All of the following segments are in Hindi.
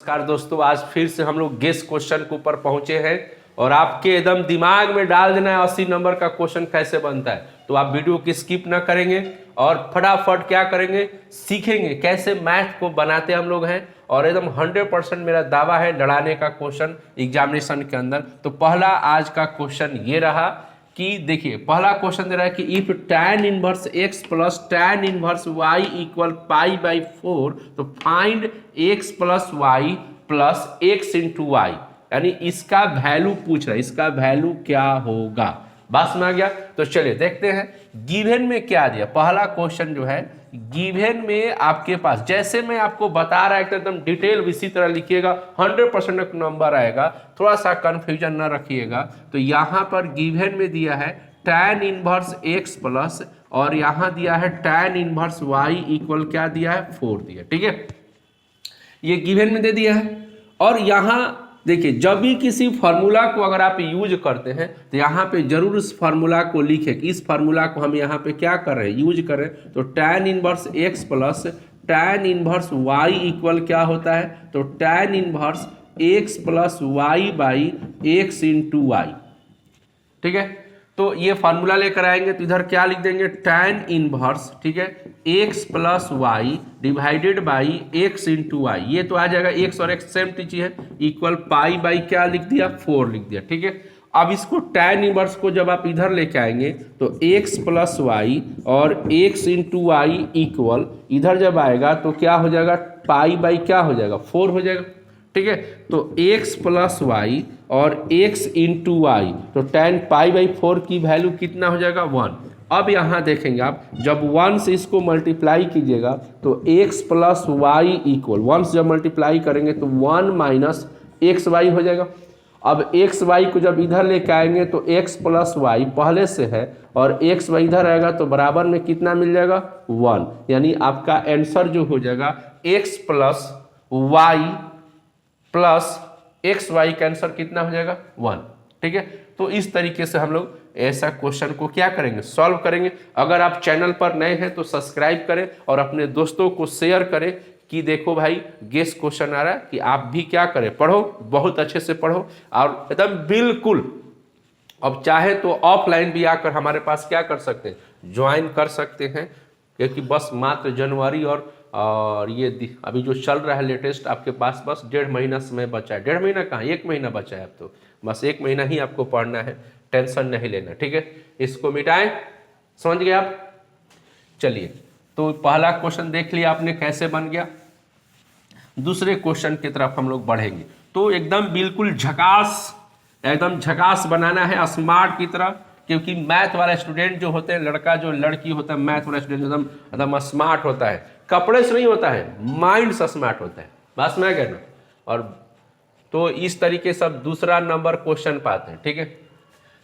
नमस्कार दोस्तों, आज फिर से हम लोग गेस क्वेश्चन के ऊपर पहुंचे हैं और आपके एकदम दिमाग में डाल देना है 80 नंबर का क्वेश्चन कैसे बनता है। तो आप वीडियो की स्किप ना करेंगे और फटाफट क्या करेंगे, सीखेंगे कैसे मैथ को बनाते हम लोग हैं। और एकदम 100% मेरा दावा है लड़ाने का क्वेश्चन एग्जामिनेशन के अंदर। तो पहला आज का क्वेश्चन ये रहा कि देखिए, पहला क्वेश्चन दे रहा है कि if tan inverse x plus tan inverse y equal pi by 4 तो find x plus y plus x into y, यानी इसका वैल्यू पूछ रहा है, इसका वैल्यू क्या होगा। बात समझ आ गया। तो चलिए देखते हैं गिवन में क्या दिया। पहला क्वेश्चन जो है गिवन में आपके पास, जैसे मैं आपको बता रहा है एकदम डिटेल इसी तरह लिखिएगा, 100% नंबर आएगा, थोड़ा सा कंफ्यूजन ना रखिएगा। तो यहाँ पर गिवन में दिया है tan इनवर्स x प्लस और यहाँ दिया है tan इनवर्स y इक्वल क्या दिया है 4 दिया। ठीक है, ये गिवन में दे दिया है। और यहाँ देखिए, जब भी किसी फार्मूला को अगर आप यूज करते हैं तो यहाँ पे जरूर इस फार्मूला को लिखें कि इस फार्मूला को हम यहाँ पे क्या कर रहे हैं, यूज कर रहे हैं। तो tan inverse x plus tan inverse y equal क्या होता है, तो tan inverse x plus y by x into y. ठीक है, तो ये फार्मूला लेकर आएंगे तो इधर क्या लिख देंगे, tan इनवर्स, ठीक है, x plus y divided by x into y. ये तो आ जाएगा x और x सेम चीज है, इक्वल पाई बाई क्या लिख दिया 4 लिख दिया। ठीक है, अब इसको tan इनवर्स को जब आप इधर लेके आएंगे तो x प्लस वाई और x इंटू वाई इक्वल इधर जब आएगा तो क्या हो जाएगा, पाई बाई क्या हो जाएगा 4 हो जाएगा। ठीक है, तो x प्लस वाई और x इंटू वाई, तो tan पाई बाई 4 की वैल्यू कितना हो जाएगा 1। अब यहाँ देखेंगे आप, जब 1 से इसको मल्टीप्लाई कीजिएगा तो x प्लस वाई इक्वल 1 से जब मल्टीप्लाई करेंगे तो 1 माइनस एक्स वाई हो जाएगा। अब एक्स वाई को जब इधर लेके आएंगे तो x प्लस वाई पहले से है और एक्स वाई इधर आएगा तो बराबर में कितना मिल जाएगा 1, यानी आपका आंसर जो हो जाएगा x plus y plus x y का आंसर कितना हो जाएगा 1। ठीक है, तो इस तरीके से हम लोग ऐसा क्वेश्चन को क्या करेंगे, सॉल्व करेंगे। अगर आप चैनल पर नए हैं तो सब्सक्राइब करें और अपने दोस्तों को शेयर करें कि देखो भाई गेस क्वेश्चन आ रहा है, कि आप भी क्या करें, पढ़ो, बहुत अच्छे से पढ़ो और एकदम बिल्कुल। अब चाहे तो ऑफलाइन भी आकर हमारे पास क्या कर सकते हैं, ज्वाइन कर सकते हैं, क्योंकि बस मात्र जनवरी और ये अभी जो चल रहा है लेटेस्ट, आपके पास बस 1.5 महीना समय बचा है। 1.5 महीना कहाँ, 1 महीना बचा है। अब तो बस 1 महीना ही आपको पढ़ना है, टेंशन नहीं लेना। ठीक है, इसको मिटाएं, समझ गए आप। चलिए, तो पहला क्वेश्चन देख लिया आपने कैसे बन गया। दूसरे क्वेश्चन की तरफ हम लोग बढ़ेंगे। तो एकदम बिल्कुल झकास, एकदम झकास बनाना है, स्मार्ट की तरह, क्योंकि मैथ वाला स्टूडेंट जो होते हैं, लड़का जो लड़की होता है, मैथ वाला स्टूडेंट एकदम एकदम स्मार्ट होता है, कपड़े से नहीं होता है, माइंड से स्मार्ट होता है। बस मैं कहना। और तो इस तरीके से अब दूसरा नंबर क्वेश्चन पाते हैं। ठीक है,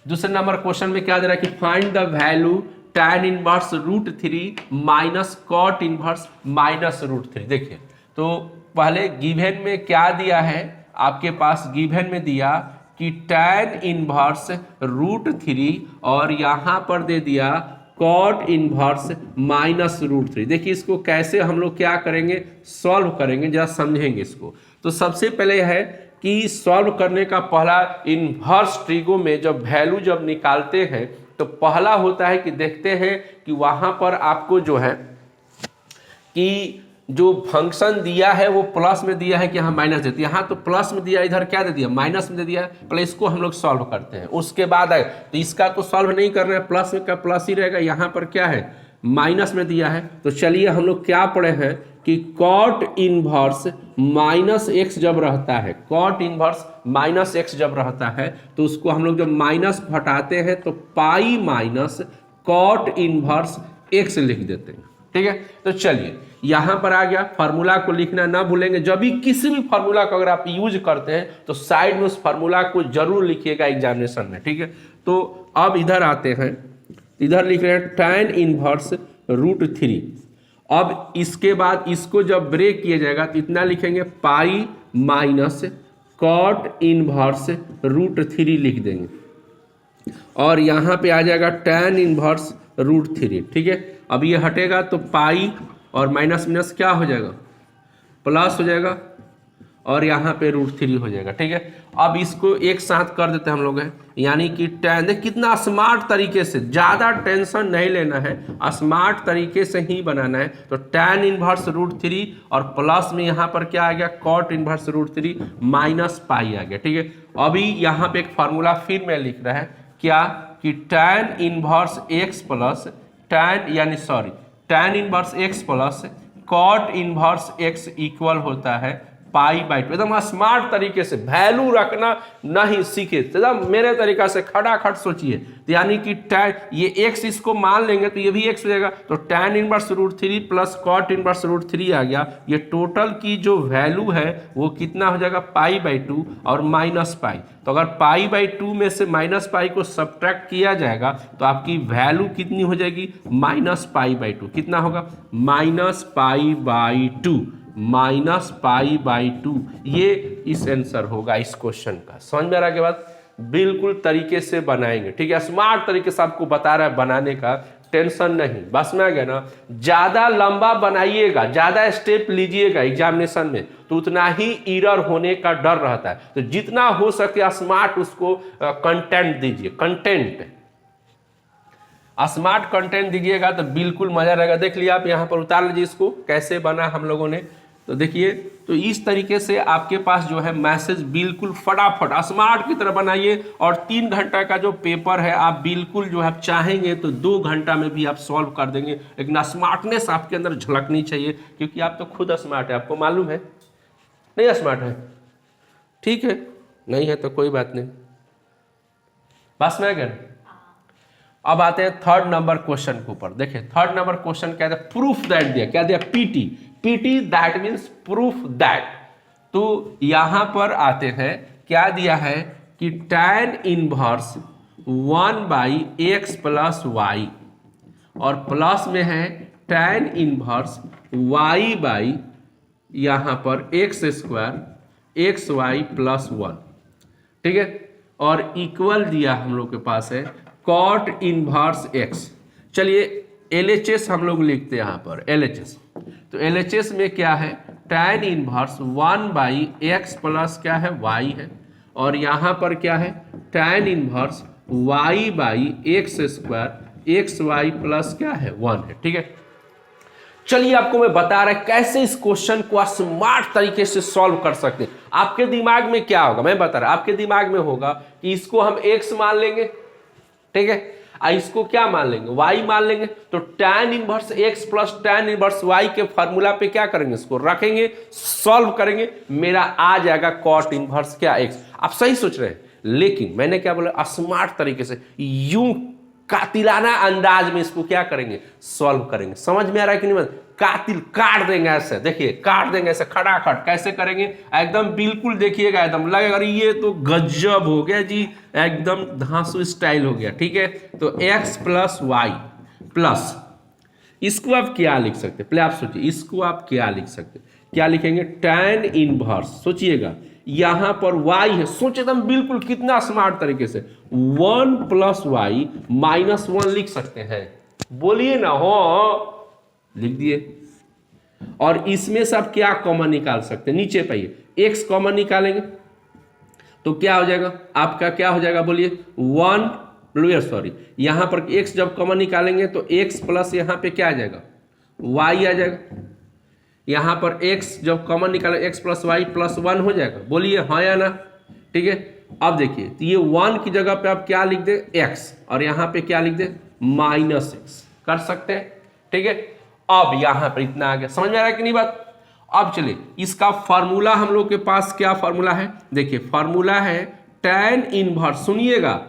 दूसरे नंबर क्वेश्चन में क्या दे रहा है कि find the value tan inverse √3 minus cot inverse minus √3। देखिए, तो पहले गिवन में क्या दिया है आपके पास, गिवन में दिया कि tan इनवर्स √3 और यहाँ पर दे दिया कॉट इनवर्स माइनस √3। देखिए, इसको कैसे हम लोग क्या करेंगे, सॉल्व करेंगे, जरा समझेंगे इसको। तो सबसे पहले है कि सॉल्व करने का पहला, इनवर्स ट्रिगो में जब वैल्यू जब निकालते हैं तो पहला होता है कि देखते हैं कि वहाँ पर आपको जो है कि जो फंक्शन दिया है वो प्लस में दिया है कि यहाँ माइनस देती है। यहाँ तो प्लस में दिया, इधर क्या दे दिया, माइनस में दे दिया। पहले इसको हम लोग सॉल्व करते हैं, उसके बाद आए तो इसका तो सॉल्व नहीं करना है, प्लस में का प्लस ही रहेगा। यहाँ पर क्या है, माइनस में दिया है। तो चलिए हम लोग क्या पढ़े हैं कि कॉट इनवर्स माइनस एक्स जब रहता है, कॉट इनवर्स माइनस एक्स जब रहता है तो उसको हम लोग जब माइनस हटाते हैं तो pi minus cot inverse x लिख देते हैं। ठीक है, तो चलिए यहाँ पर आ गया। फार्मूला को लिखना ना भूलेंगे, जब भी किसी भी फार्मूला को अगर आप यूज करते हैं तो साइड में उस फार्मूला को जरूर लिखिएगा एग्जामिनेशन में। ठीक है, तो अब इधर आते हैं, इधर लिख रहे हैं tan इनवर्स √3। अब इसके बाद इसको जब ब्रेक किया जाएगा तो इतना लिखेंगे, पाई माइनस कॉट इनवर्स √3 लिख देंगे और यहाँ पे आ जाएगा tan इनवर्स √3। ठीक है, अब ये हटेगा तो पाई और माइनस माइनस क्या हो जाएगा, प्लस हो जाएगा और यहाँ पे √3 हो जाएगा। ठीक है, अब इसको एक साथ कर देते हैं हम लोग हैं, यानी कि tan, देख कितना स्मार्ट तरीके से, ज़्यादा टेंशन नहीं लेना है, स्मार्ट तरीके से ही बनाना है। तो tan इनवर्स √3 और प्लस में यहाँ पर क्या आ गया, cot इनवर्स √3 माइनस पाई आ गया। ठीक है, अभी यहाँ पे एक फार्मूला फिर मैं लिख रहा है क्या, कि tan inverse x plus tan inverse x plus cot inverse x equal होता है π/2। एकदम स्मार्ट तरीके से वैल्यू रखना नहीं सीखे, एकदम मेरे तरीका से खटाखट सोचिए। तो यानी कि tan, ये x इसको मान लेंगे तो ये भी x हो जाएगा, तो tan inverse √3 plus cot inverse √3 आ गया। ये टोटल की जो वैल्यू है वो कितना हो जाएगा, π/2 और माइनस पाई। तो अगर π/2 में से माइनस पाई को सब्ट्रैक्ट किया जाएगा तो आपकी वैल्यू कितनी हो जाएगी, -π/2। कितना होगा, -π/2, -π/2। ये इस आंसर होगा इस क्वेश्चन का। समझ में आ रहा है के बाद बिल्कुल तरीके से बनाएंगे। ठीक है, स्मार्ट तरीके से आपको बता रहा है बनाने का, टेंशन नहीं। बस में आ गया ना, ज्यादा लंबा बनाइएगा, ज्यादा स्टेप लीजिएगा एग्जामिनेशन में तो उतना ही एरर होने का डर रहता है। तो जितना हो सके स्मार्ट उसको कंटेंट दीजिए, स्मार्ट कंटेंट दीजिएगा तो बिल्कुल मजा रहेगा। देख लिया आप, यहाँ पर उतार लीजिए इसको कैसे बना हम लोगों ने। तो देखिए, तो इस तरीके से आपके पास जो है मैसेज बिल्कुल फटाफट स्मार्ट की तरह बनाइए। और 3 घंटा का जो पेपर है आप बिल्कुल जो है आप चाहेंगे तो 2 घंटा में भी आप सॉल्व कर देंगे, लेकिन स्मार्टनेस आपके अंदर झलकनी चाहिए, क्योंकि आप तो खुद स्मार्ट है, आपको मालूम है। नहीं स्मार्ट है, ठीक है, नहीं है तो कोई बात नहीं। बस में गए। अब आते हैं 3rd नंबर क्वेश्चन के ऊपर। देखिए 3rd नंबर क्वेश्चन क्या है, प्रूफ दैट दिया। क्या दिया, PT that means proof that. तो यहां पर आते हैं, क्या दिया है कि tan inverse 1/x plus y, और प्लस में है tan इनवर्स y/ यहां पर x² xy प्लस 1। ठीक है, और इक्वल दिया हम लोग के पास है cot इनवर्स x। चलिए LHS हम लोग लिखते हैं यहाँ पर LHS। तो LHS में क्या है, tan इनवर्स 1/x प्लस क्या है, y है, और यहाँ पर क्या है tan inverse y/x² xy plus क्या है 1 है। ठीक है, चलिए आपको मैं बता रहा है कैसे इस क्वेश्चन को स्मार्ट तरीके से सॉल्व कर सकते हैं। आपके दिमाग में क्या होगा, मैं बता रहा, आपके दिमाग में होगा कि इसको हम x मान लेंगे, ठीक है, इसको क्या मान लेंगे, y मान लेंगे। तो tan inverse x plus tan inverse y के फार्मूला पे क्या करेंगे, इसको रखेंगे, सॉल्व करेंगे, मेरा आ जाएगा cot इनवर्स क्या x। आप सही सोच रहे हैं, लेकिन मैंने क्या बोला, स्मार्ट तरीके से यूं कातिलाना अंदाज में इसको क्या करेंगे, सॉल्व करेंगे। समझ में आ रहा है कि नहीं, कातिल काट देंगे ऐसे, देखिए काट देंगे ऐसे खटाखट। कैसे करेंगे, एकदम बिल्कुल देखिएगा, एकदम लगेगा ये तो गजब हो गया जी, एकदम धांसू स्टाइल हो गया। ठीक है, तो x प्लस वाई प्लस, इसको आप क्या लिख सकते हैं, पहले आप सोचिए इसको आप क्या लिख सकते हैं, क्या लिखेंगे, tan इनवर्स, सोचिएगा यहां पर y है, सोच एकदम बिल्कुल कितना स्मार्ट तरीके से 1 प्लस वाई माइनस 1 लिख सकते हैं, बोलिए ना, हो लिख दिए। और इसमें सब क्या कॉमन निकाल सकते हैं, नीचे पाइए x कॉमन निकालेंगे तो क्या हो जाएगा आपका, क्या हो जाएगा बोलिए 1, यहां पर x जब कॉमन निकालेंगे तो x प्लस यहां पे क्या आ जाएगा, y आ जाएगा। यहां पर x जब कॉमन निकाले x प्लस वाई प्लस 1 हो जाएगा, बोलिए हाँ या ना। ठीक है, अब देखिए तो ये 1 की जगह पे आप क्या लिख दे x, और यहां पे क्या लिख दे -x, कर सकते हैं। ठीक है, अब यहां पर इतना आ गया, समझ में आ रहा है कि नहीं बात। अब चलिए इसका फार्मूला हम लोग के पास क्या फार्मूला है, देखिए फार्मूला है tan इनवर्स, सुनिएगा,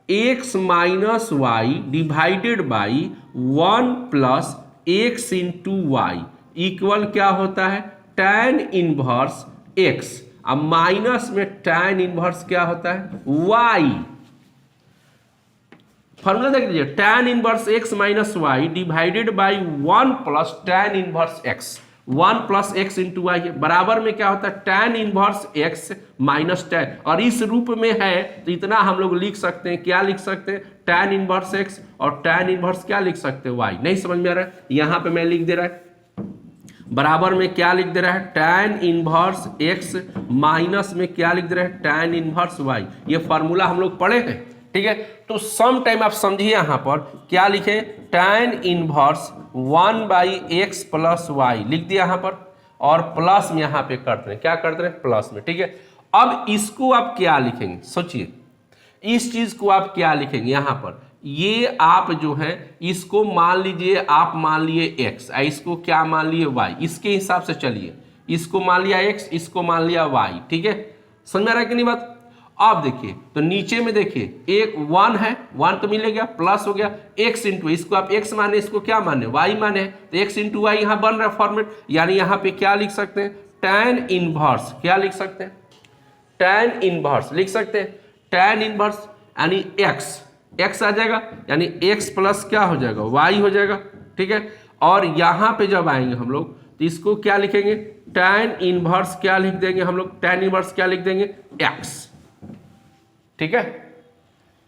x minus y divided by 1 plus x into y equal क्या होता है tan इनवर्स x, अब माइनस में tan इनवर्स क्या होता है y। फॉर्मूला देख लीजिए, tan inverse x minus y divided by 1 plus tan inverse x, 1 plus x into y बराबर में क्या होता है tan inverse x minus tan, और इस रूप में है तो इतना हम लोग लिख सकते हैं, क्या लिख सकते हैं tan इनवर्स x, और tan इनवर्स क्या लिख सकते हैं y। नहीं समझ में आ रहा है, यहां पे मैं लिख दे रहा है बराबर में क्या लिख दे रहा है, tan इनवर्स x माइनस में क्या लिख दे रहा है, tan इनवर्स y। ये फार्मूला हम लोग पढ़े हैं, ठीक है। तो सम टाइम आप समझिए, यहां पर क्या लिखे, tan inverse 1/x plus y लिख दिया यहां पर, और प्लस में यहां पे करते हैं, क्या करते हैं, प्लस में, ठीक है। अब इसको आप क्या लिखेंगे, सोचिए, इस चीज को आप क्या लिखेंगे यहां पर, ये आप जो है इसको मान लीजिए, आप मान लिए x, इसको क्या मान लिए y, इसके हिसाब से चलिए, इसको मान लिया x, इसको मान लिया y, ठीक है। समझ में आ रहा है कि नहीं बात। अब देखिए तो नीचे में देखिए एक 1 है, 1 तो मिलेगा, प्लस हो गया x इंटू, इसको आप x माने, इसको क्या माने, y माने, तो x इंटू वाई यहां बन रहा है फॉर्मेट। यानी यहां पे क्या लिख सकते हैं, tan इनवर्स, क्या लिख सकते हैं, tan इनवर्स लिख सकते हैं, tan इनवर्स यानी x आ जाएगा, यानी x प्लस क्या हो जाएगा, y हो जाएगा, ठीक है। और यहां पे जब आएंगे हम लोग तो इसको क्या लिखेंगे, tan इनवर्स क्या लिख देंगे हम लोग, tan इनवर्स क्या लिख देंगे, x, ठीक है।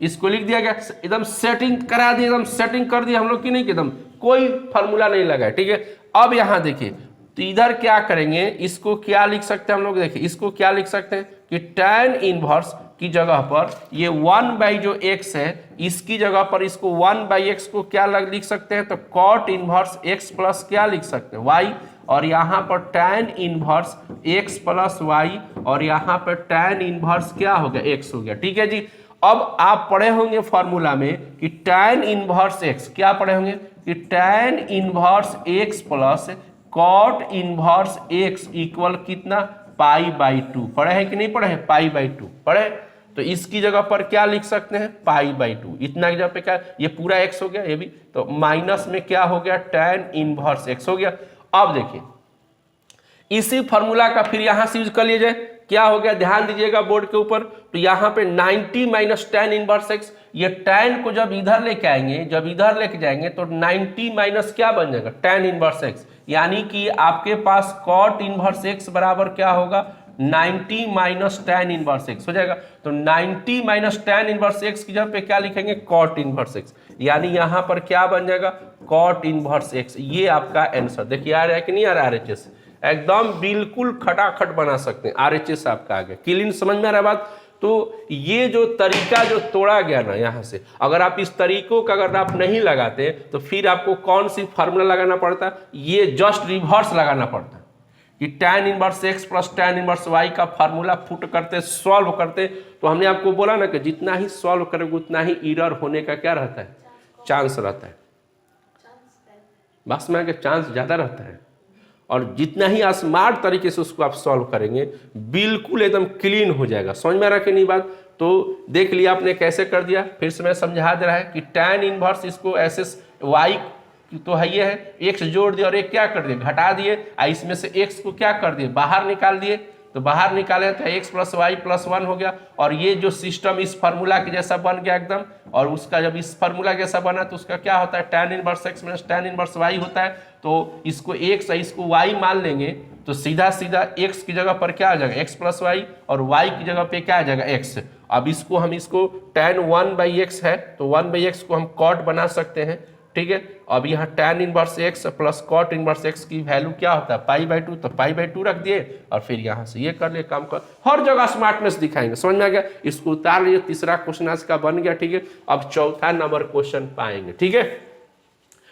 इसको लिख दिया गया, एकदम सेटिंग करा दी, एकदम सेटिंग कर दिया हम लोग की नहीं, एकदम कोई फार्मूला नहीं लगा, ठीक है। अब यहां देखिए तो इधर क्या करेंगे, इसको क्या लिख सकते हैं हम लोग, देखिए इसको क्या लिख सकते हैं कि tan इनवर्स की जगह पर ये 1 जो x है, इसकी जगह पर इसको 1/x को क्या लिख सकते हैं, तो cot इनवर्स x प्लस क्या लिख सकते हैं, y, और यहाँ पर tan inverse x plus y, और यहाँ पर tan इनवर्स क्या हो गया, x हो गया, ठीक है जी। अब आप पढ़े होंगे फॉर्मूला में कि tan इनवर्स x, क्या पढ़े होंगे कि tan inverse x plus cot inverse x equal कितना, π/2, पढ़े हैं कि नहीं पढ़े हैं, π/2 पढ़े। तो इसकी जगह पर क्या लिख सकते हैं, π/2, इतना की जगह पे क्या, ये पूरा x हो गया, ये भी तो माइनस में क्या हो गया, tan इनवर्स x हो गया। अब देखिए इसी फॉर्मूला का फिर यहां से यूज कर लीजिए, क्या हो गया, ध्यान दीजिएगा बोर्ड के ऊपर, तो यहां पे 90 माइनस tan इनवर्स x, ये tan को जब इधर लेके आएंगे, जब इधर लेके जाएंगे तो 90 माइनस क्या बन जाएगा, tan इनवर्स x, यानी कि आपके पास cot इनवर्स x बराबर क्या होगा, 90 माइनस tan इनवर्स x हो जाएगा। तो 90 माइनस tan इनवर्स x की जगह पे क्या लिखेंगे, cot इनवर्स x, यानी यहां पर क्या बन जाएगा, cot इनवर्स x। ये आपका आंसर देखिए, आ रहा है कि नहीं आ रहा है, RHS एकदम बिल्कुल खटाखट बना सकते हैं, RHS आपका आ गया, क्लीन, समझ में आ रहा है बात। तो ये जो तरीका जो तोड़ा गया ना यहाँ से, अगर आप इस तरीकों का अगर आप नहीं लगाते तो फिर आपको कौन सी फार्मूला लगाना पड़ता, ये जस्ट रिवर्स लगाना पड़ता कि tan inverse x plus tan inverse y का फार्मूला पुट करते, सॉल्व करते। तो हमने आपको बोला ना कि जितना ही सॉल्व करोगे उतना ही एरर होने का क्या रहता है, चांस रहता है, बस में चांस ज्यादा रहता है। और जितना ही स्मार्ट तरीके से उसको आप सॉल्व करेंगे बिल्कुल एकदम क्लीन हो जाएगा। समझ में आ रहा कि नहीं बात। तो देख लिया आपने कैसे कर दिया, फिर से मैं समझा दे रहा है कि tan इनवर्स इसको ऐसे y तो है ये है, x जोड़ दिया और एक क्या कर दिए, घटा दिए, इसमें से x को क्या कर दिए, बाहर निकाल दिए। तो बाहर निकाले तो x प्लस वाई प्लस 1 हो गया, और ये जो सिस्टम इस फार्मूला के जैसा बन गया एकदम। और उसका जब इस फार्मूला जैसा बना तो उसका क्या होता है, tan inverse x minus tan inverse y होता है। तो इसको x है, इसको y मान लेंगे तो सीधा सीधा x की जगह पर क्या आ जाएगा, x प्लस वाई, और y की जगह पे क्या आ जाएगा, x। अब इसको हम इसको tan 1/x है तो 1/x को हम cot बना सकते हैं, ठीक है। अब यहाँ tan inverse x plus cot inverse x की वैल्यू क्या होता है, π/2, तो π/2 रख दिए और फिर यहाँ से ये कर लिए काम कर। हर जगह स्मार्टनेस दिखाएंगे, समझ में आ गया। इसको उतार लीजिए, तीसरा क्वेश्चन आज का बन गया, ठीक है। अब चौथा नंबर क्वेश्चन पाएंगे, ठीक है।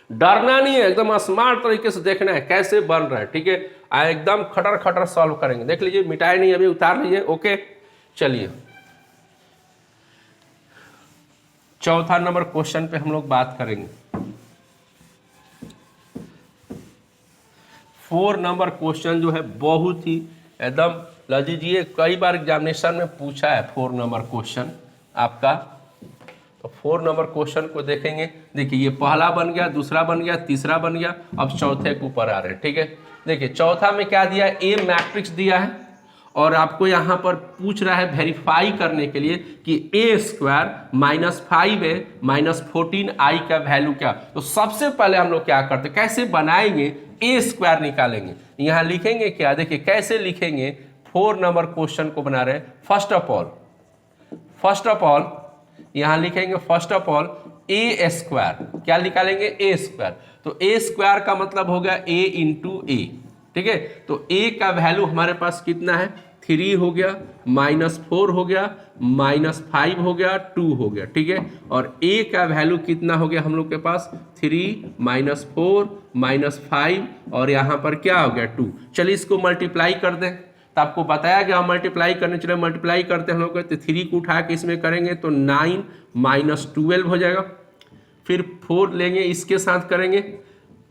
डरना नहीं है, एकदम स्मार्ट तरीके से देखना है कैसे बन रहा है, ठीक है। एकदम खटर खटर सॉल्व करेंगे, देख लीजिए, मिटाए नहीं अभी, उतार लीजिए, ओके। चलिए चौथा नंबर क्वेश्चन पे हम लोग बात करेंगे। 4 नंबर क्वेश्चन जो है बहुत ही एकदम लजीजिए, कई बार एग्जामिनेशन में पूछा है 4 नंबर क्वेश्चन आपका। तो 4 नंबर क्वेश्चन को देखेंगे। देखिए ये पहला बन गया, दूसरा बन गया, तीसरा बन गया, अब चौथे के ऊपर आ रहे हैं, ठीक है। देखिए चौथा में क्या दिया है, ए मैट्रिक्स दिया है और आपको यहाँ पर पूछ रहा है वेरीफाई करने के लिए कि a² minus 5a minus 14i का वैल्यू क्या। तो सबसे पहले हम लोग क्या करते, कैसे बनाएंगे, a² निकालेंगे। यहाँ लिखेंगे क्या, देखिए कैसे लिखेंगे, 4 नंबर क्वेश्चन को बना रहे हैं। फर्स्ट ऑफ ऑल यहाँ लिखेंगे, फर्स्ट ऑफ ऑल a², क्या निकालेंगे, a²। तो a² का मतलब हो गया a इंटू ए, ठीक है। तो a का वैल्यू हमारे पास कितना है, 3 हो गया, -4 हो गया, -5 हो गया, 2 हो गया, ठीक है। और a का वैल्यू कितना हो गया हम लोग के पास, 3 -4 -5 और यहाँ पर क्या हो गया 2। चलिए इसको मल्टीप्लाई कर दें, तो आपको बताया गया मल्टीप्लाई करने, चलिए मल्टीप्लाई करते हैं हम लोग। तो 3 को उठा के इसमें करेंगे तो 9 -12 हो जाएगा। फिर 4 लेंगे इसके साथ करेंगे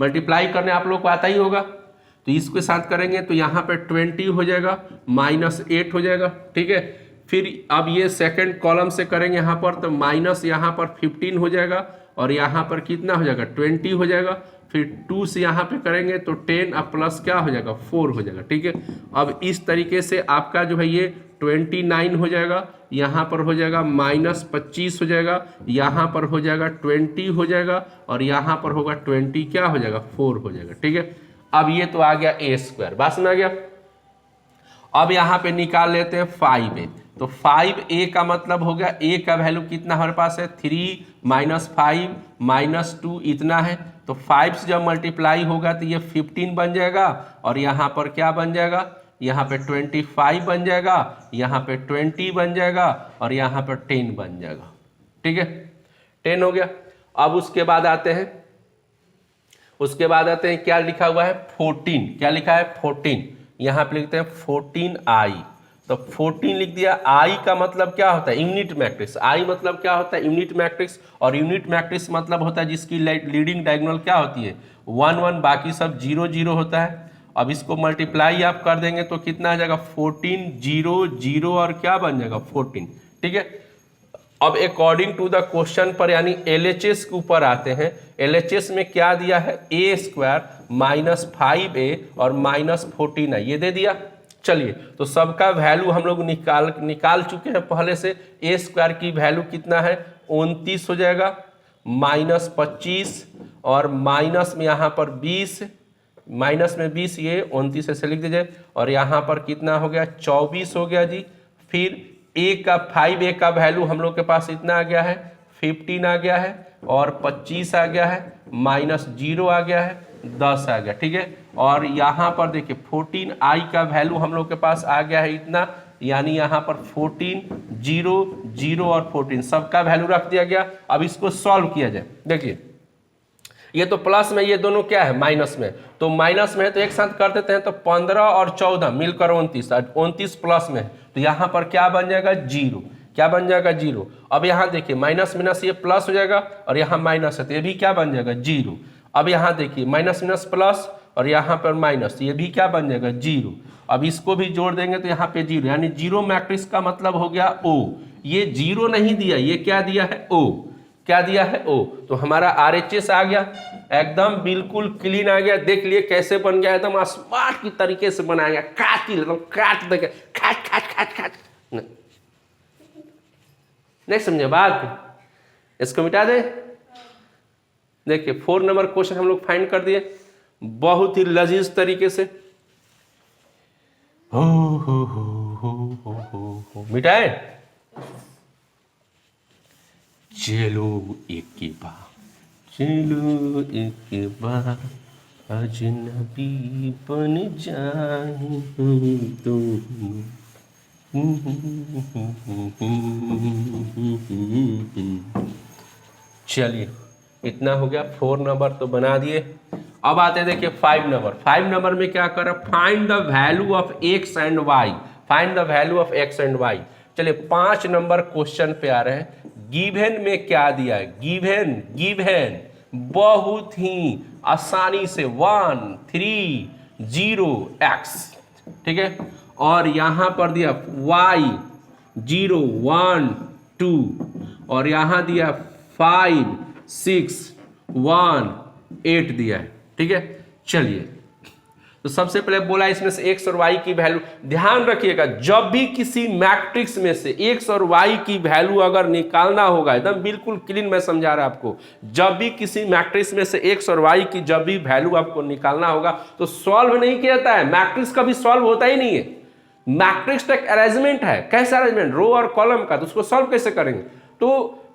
मल्टीप्लाई करने, आप लोग को आता ही होगा, तो इसके साथ करेंगे तो यहाँ पे 20 हो जाएगा, -8 हो जाएगा, ठीक है। फिर अब ये सेकंड कॉलम से करेंगे यहाँ पर, तो माइनस यहाँ पर 15 हो जाएगा और यहाँ पर कितना हो जाएगा 20 हो जाएगा। फिर 2 से यहाँ पे करेंगे तो 10 अब प्लस क्या हो जाएगा 4 हो जाएगा, ठीक है। अब इस तरीके से आपका जो है ये 29 हो जाएगा, यहाँ पर हो जाएगा -25 हो जाएगा, यहाँ पर हो जाएगा 20 हो जाएगा और यहाँ पर होगा 20 क्या हो जाएगा 4 हो जाएगा, ठीक है। अब ये तो आ गया a², बात समझ आ गया। अब यहाँ पे निकाल लेते हैं 5a, तो 5a का मतलब हो गया a का वैल्यू कितना हमारे पास है 3 -5 -2 इतना है, तो 5 से जब मल्टीप्लाई होगा तो ये 15 बन जाएगा और यहाँ पर क्या बन जाएगा, यहाँ पे 25 बन जाएगा, यहाँ पे 20 बन जाएगा और यहाँ पर 10 बन जाएगा, ठीक है। 10 हो गया। अब उसके बाद आते हैं क्या लिखा हुआ है 14, क्या लिखा है 14, यहाँ पे लिखते हैं 14i, तो 14 लिख दिया। i का मतलब क्या होता है यूनिट मैट्रिक्स, i मतलब क्या होता है यूनिट मैट्रिक्स, और यूनिट मैट्रिक्स मतलब होता है जिसकी लीडिंग डायगोनल क्या होती है 1 1, बाकी सब 0 0 होता है। अब इसको मल्टीप्लाई आप कर देंगे तो कितना आ जाएगा 14 0 0 और क्या बन जाएगा 14, ठीक है। अब अकॉर्डिंग टू द क्वेश्चन पर यानी LHS के ऊपर आते हैं। LHS में क्या दिया है a² -5a और -14 है, ये दे दिया। चलिए तो सबका वैल्यू हम लोग निकाल चुके हैं पहले से। a² की वैल्यू कितना है 29 हो जाएगा, -25 और माइनस में यहाँ पर 20, माइनस में 20 ये 29 ऐसे लिख दीजिए और यहाँ पर कितना हो गया 24 हो गया जी। फिर a का वैल्यू हम लोग के पास इतना आ गया है 15 आ गया है और 25 आ गया है, -0 आ गया है, 10 आ गया, ठीक है। और यहाँ पर देखिए 14i का वैल्यू हम लोग के पास आ गया है इतना, यानी यहाँ पर 14 0 0 और 14 सबका वैल्यू रख दिया गया। अब इसको सॉल्व किया जाए, देखिए ये तो प्लस में, ये दोनों क्या है माइनस में, तो माइनस में है तो एक साथ कर देते हैं, तो 15 और 14 मिलकर 29 प्लस में है, तो यहाँ पर क्या बन जाएगा 0, क्या बन जाएगा 0। अब यहाँ देखिए माइनस माइनस ये प्लस हो जाएगा और यहाँ माइनस है तो ये भी क्या बन जाएगा 0। अब यहाँ देखिए माइनस माइनस प्लस और यहाँ पर माइनस, ये भी क्या बन जाएगा 0। अब इसको भी जोड़ देंगे तो यहाँ पे 0, यानी 0 मैट्रिक्स का मतलब हो गया O। ये 0 नहीं दिया, ये क्या दिया है O, क्या दिया है O। तो हमारा RHS आ गया, एकदम बिल्कुल क्लीन आ गया। देख लिए कैसे बन गया, एकदम स्मार्ट की तरीके से बनाया गया, काट देंगे, खाट नहीं समझे बात, इसको मिटा दे। देखिए 4 नंबर क्वेश्चन हम लोग फाइंड कर दिए बहुत ही लजीज तरीके से। हो मिटाए। चलो एक बार, चलो एक बार अजनबी बन जाए तुम। चलिए इतना हो गया, 4 नंबर तो बना दिए। अब आते हैं देखिए 5 नंबर। 5 नंबर में क्या कर रहा है, find the value of x and y, find the value of x and y। चलिए 5 नंबर क्वेश्चन पे आ रहे हैं। गिवन में क्या दिया है, गिवन बहुत ही आसानी से 1 3 0 x, ठीक है। और यहां पर दिया y 0 1 2 और यहां दिया 5 6 1 8 दिया है, ठीक है। चलिए तो सबसे पहले बोला इसमें से x और y की वैल्यू, ध्यान रखिएगा जब भी किसी मैट्रिक्स में से x और y की वैल्यू अगर निकालना होगा, एकदम बिल्कुल क्लीन मैं समझा रहा आपको, जब भी किसी मैट्रिक्स में से x और y की जब भी वैल्यू आपको निकालना होगा तो सॉल्व नहीं किया जाता है, मैट्रिक्स कभी सॉल्व होता ही नहीं है। मैट्रिक्स एक अरेंजमेंट है, कैसा अरेंजमेंट, रो और कॉलम का, तो उसको सॉल्व कैसे करेंगे, तो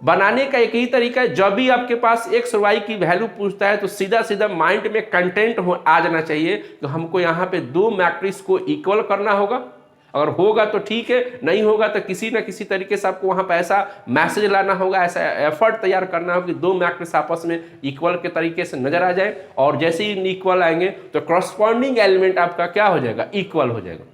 बनाने का एक ही तरीका है, जब भी आपके पास एक्स और वाई की वैल्यू पूछता है तो सीधा सीधा माइंड में कंटेंट आ जाना चाहिए तो हमको यहाँ पे दो मैट्रिक्स को इक्वल करना होगा। अगर होगा तो ठीक है, नहीं होगा तो किसी ना किसी तरीके से आपको वहां पर ऐसा मैसेज लाना होगा, ऐसा एफर्ट तैयार करना होगा कि दो मैट्रिक्स आपस में इक्वल के तरीके से नजर आ जाए, और जैसे ही इक्वल आएंगे तो करस्पॉन्डिंग एलिमेंट आपका क्या हो जाएगा, इक्वल हो जाएगा।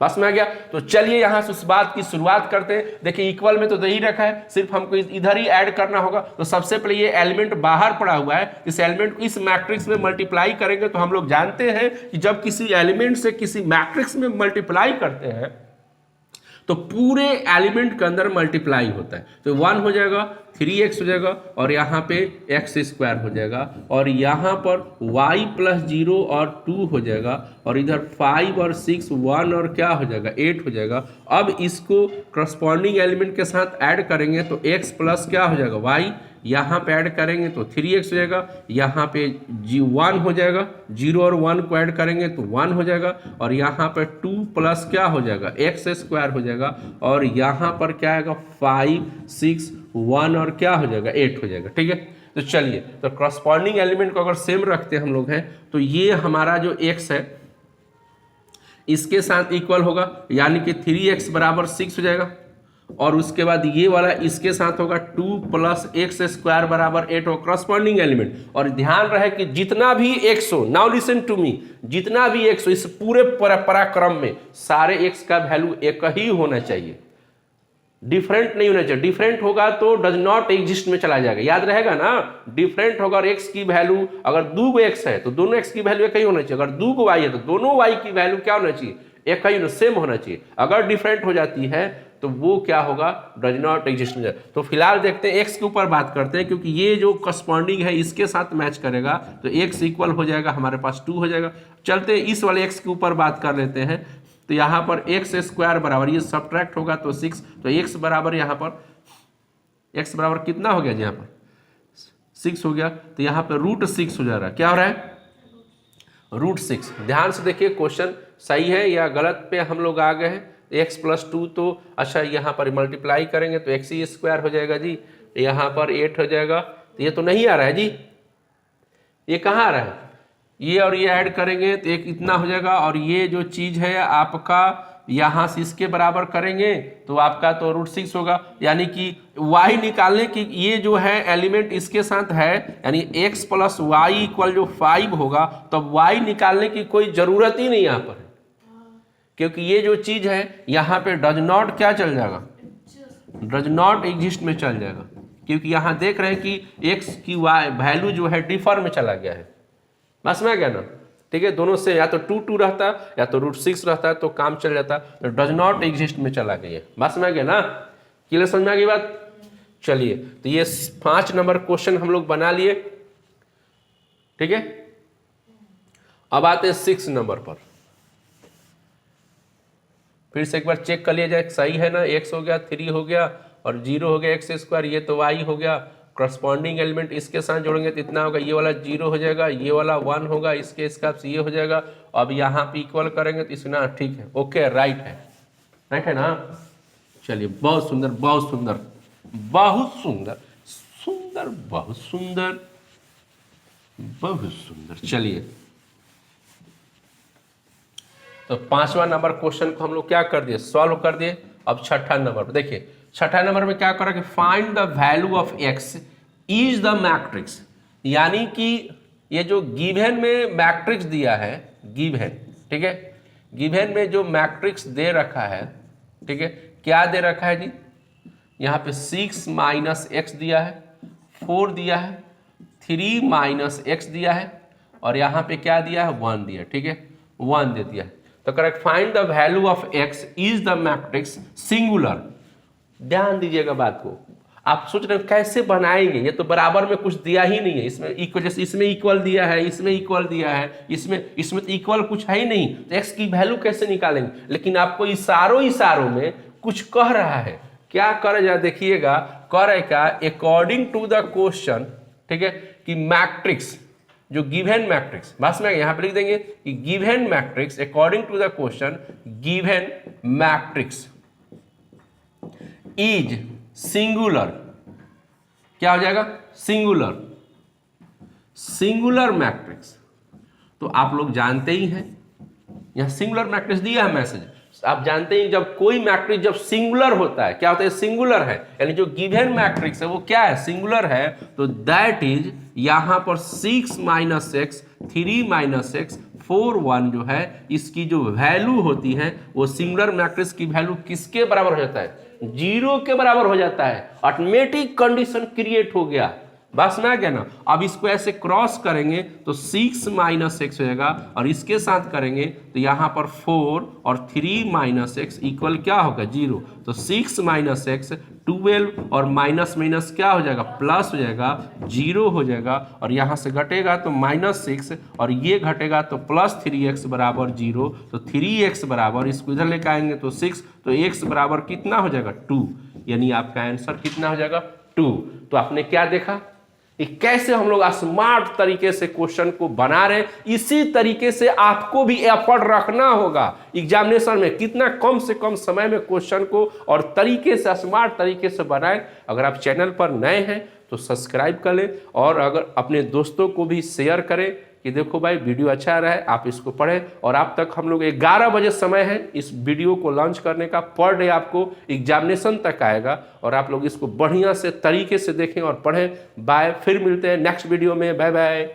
बस में आ गया। तो चलिए यहां से उस बात की शुरुआत करते हैं। देखिए इक्वल में तो दे ही रखा है, सिर्फ हमको इधर ही ऐड करना होगा। तो सबसे पहले ये एलिमेंट बाहर पड़ा हुआ है, इस एलिमेंट को इस मैट्रिक्स में मल्टीप्लाई करेंगे। तो हम लोग जानते हैं कि जब किसी एलिमेंट से किसी मैट्रिक्स में मल्टीप्लाई करते हैं तो पूरे एलिमेंट के अंदर मल्टीप्लाई होता है। तो 1 हो जाएगा, 3x हो जाएगा, और यहाँ पे x² हो जाएगा, और यहाँ पर y + 0 और 2 हो जाएगा, और इधर 5 और 6 1 और क्या हो जाएगा, 8 हो जाएगा। अब इसको करस्पॉन्डिंग एलिमेंट के साथ ऐड करेंगे तो x प्लस क्या हो जाएगा, y, यहाँ पे ऐड करेंगे तो 3x हो जाएगा, यहाँ पे 1 हो जाएगा, 0 और 1 को ऐड करेंगे तो 1 हो जाएगा, और यहाँ पे 2 प्लस क्या हो जाएगा, x² हो जाएगा, और यहाँ पर क्या आएगा 5 6 1 और क्या हो जाएगा 8 हो जाएगा। ठीक है, तो चलिए, तो करस्पॉन्डिंग एलिमेंट को अगर सेम रखते हैं हम लोग हैं तो ये हमारा जो x है इसके साथ इक्वल होगा, यानी कि 3x बराबर 6 हो जाएगा, और उसके बाद ये वाला इसके साथ होगा 2 + x² बराबर 8 हो, करस्पॉन्डिंग एलिमेंट। और ध्यान रहे कि जितना भी x हो, नाउ लिसन टू मी, जितना भी x हो इस पूरे पराक्रम में सारे x का वैल्यू एक ही होना चाहिए, डिफरेंट नहीं होना चाहिए। डिफरेंट होगा तो डज नॉट एग्जिस्ट में चला जाएगा, याद रहेगा ना। डिफरेंट होगा, और x की वैल्यू अगर 2 x है तो दोनों x की वैल्यू एक ही होना चाहिए, अगर 2 y है तो दोनों y की वैल्यू क्या होना चाहिए, एक ही, सेम होना चाहिए। अगर डिफरेंट हो जाती है तो वो क्या होगा, डज नॉट एग्जिस्ट में जाएगा। तो फिलहाल देखते हैं x के ऊपर बात करते हैं, क्योंकि ये जो करस्पॉन्डिंग है इसके साथ मैच करेगा तो x इक्वल हो जाएगा, हमारे पास 2 हो जाएगा। चलते इस वाले x के ऊपर बात कर लेते हैं। तो यहाँ पर x² बराबर, ये सब्ट्रैक्ट होगा तो 6, तो x बराबर यहाँ पर x बराबर कितना हो गया जी, यहाँ पर 6 हो गया, तो यहाँ पर √6 हो जा रहा है। क्या हो रहा है, √6। ध्यान से देखिए क्वेश्चन सही है या गलत पे हम लोग आ गए हैं। x + 2 तो अच्छा यहाँ पर मल्टीप्लाई करेंगे तो x² हो जाएगा जी, यहाँ पर 8 हो जाएगा। तो ये तो नहीं आ रहा है जी, ये कहाँ आ रहा है, ये और ये ऐड करेंगे तो एक इतना हो जाएगा, और ये जो चीज़ है आपका यहाँ से इसके बराबर करेंगे तो आपका तो √6 होगा। यानी कि y निकालने की ये जो है एलिमेंट इसके साथ है, यानी x + y = जो 5 होगा, तब y निकालने की कोई ज़रूरत ही नहीं यहाँ पर, क्योंकि ये जो चीज़ है यहाँ पे डज नॉट क्या चल जाएगा, डज नॉट एग्जिस्ट में चल जाएगा, क्योंकि यहाँ देख रहे हैं कि x की वैल्यू जो है डिफर में चला गया है। बस में आ गया ना। ठीक है, दोनों से या तो 2 रहता या तो √6 रहता तो काम चल जाता, तो डज नॉट एग्जिस्ट में चला गया। बस में आ गया ना, क्लियर समझ में आ गई बात। चलिए, तो ये 5 नंबर क्वेश्चन हम लोग बना लिए। ठीक है, अब आते हैं 6 नंबर पर। फिर से एक बार चेक कर लिया जाए, सही है ना, x हो गया, 3 हो गया, और 0 हो गया x², ये तो y हो गया। करस्पॉन्डिंग एलिमेंट इसके साथ जोड़ेंगे तो इतना होगा, ये वाला 0 हो जाएगा, ये वाला 1 होगा, इसके हिसाब से ये हो जाएगा। अब यहाँ पे इक्वल करेंगे तो इसना ठीक है, ओके, राइट है, राइट है ना। चलिए, बहुत सुंदर, बहुत सुंदर, बहुत सुंदर, सुंदर, बहुत सुंदर, बहुत सुंदर। चलिए, तो 5वां नंबर क्वेश्चन को हम लोग क्या कर दिए, सॉल्व कर दिए। अब 6ठा नंबर पर देखिए, 6ठा नंबर में क्या करा कि find the value of x is the matrix, यानी कि ये जो गिवन में मैट्रिक्स दिया है, गिवन, ठीक है, गिवन में जो मैट्रिक्स दे रखा है, ठीक है, क्या दे रखा है जी, यहाँ पे 6 - x दिया है, 4 दिया है, 3 - x दिया है, और यहाँ पे क्या दिया है, 1 दिया है। ठीक है, 1 दे दिया है। तो correct, find the value of x is the matrix singular. ध्यान दीजिएगा बात को, आप सोच रहे हो कैसे बनाएंगे, ये तो बराबर में कुछ दिया ही नहीं है, इसमें इक्वल, जैसे इसमें इक्वल दिया है, इसमें इक्वल दिया है, इसमें तो इक्वल कुछ है ही नहीं, तो x की वैल्यू कैसे निकालेंगे। लेकिन आपको इशारों में कुछ कह रहा है, क्या कर जा देखिएगा, करेगा अकॉर्डिंग टू द क्वेश्चन, ठीक है, कि मैट्रिक्स जो गिवन मैट्रिक्स, बस में यहाँ पे लिख देंगे कि given matrix according to the question, given matrix is singular, क्या हो जाएगा, सिंगुलर, सिंगुलर मैट्रिक्स। तो आप लोग जानते ही हैं, यहां सिंगुलर मैट्रिक्स दिया है मैसेज, आप जानते हैं जब कोई मैट्रिक्स जब सिंगुलर होता है, क्या होता है, सिंगुलर है, यानी जो गिवन मैट्रिक्स है वो क्या है, सिंगुलर है, तो दैट इज यहां पर 6 माइनस एक्स 3 माइनस एक्स 4 1 जो है इसकी जो वैल्यू होती है वो सिंगुलर मैट्रिक्स की वैल्यू किसके बराबर हो जाता है, 0 के बराबर हो जाता है। ऑटोमेटिक कंडीशन क्रिएट हो गया, बस में आ गया ना। अब इसको ऐसे क्रॉस करेंगे तो 6 माइनस एक्स हो जाएगा, और इसके साथ करेंगे तो यहाँ पर 4 और 3 माइनस एक्स इक्वल क्या होगा, 0। तो 6 माइनस एक्स 12 और माइनस माइनस क्या हो जाएगा, प्लस हो जाएगा, 0 हो जाएगा, और यहाँ से घटेगा तो -6 और ये घटेगा तो +3x बराबर 0। तो 3x बराबर, इसको इधर लेकर आएंगे तो 6, तो x बराबर कितना हो जाएगा, 2, यानी आपका आंसर कितना हो जाएगा, 2। तो आपने क्या देखा कि कैसे हम लोग स्मार्ट तरीके से क्वेश्चन को बना रहे हैं। इसी तरीके से आपको भी एफर्ट रखना होगा एग्जामिनेशन में, कितना कम से कम समय में क्वेश्चन को और तरीके से स्मार्ट तरीके से बनाएं। अगर आप चैनल पर नए हैं तो सब्सक्राइब कर लें, और अगर अपने दोस्तों को भी शेयर करें कि देखो भाई वीडियो अच्छा रहा है, आप इसको पढ़ें। और आप तक हम लोग 11 बजे समय है इस वीडियो को लॉन्च करने का, पर डे आपको एग्जामिनेशन तक आएगा, और आप लोग इसको बढ़िया से तरीके से देखें और पढ़ें। बाय, फिर मिलते हैं नेक्स्ट वीडियो में, बाय बाय।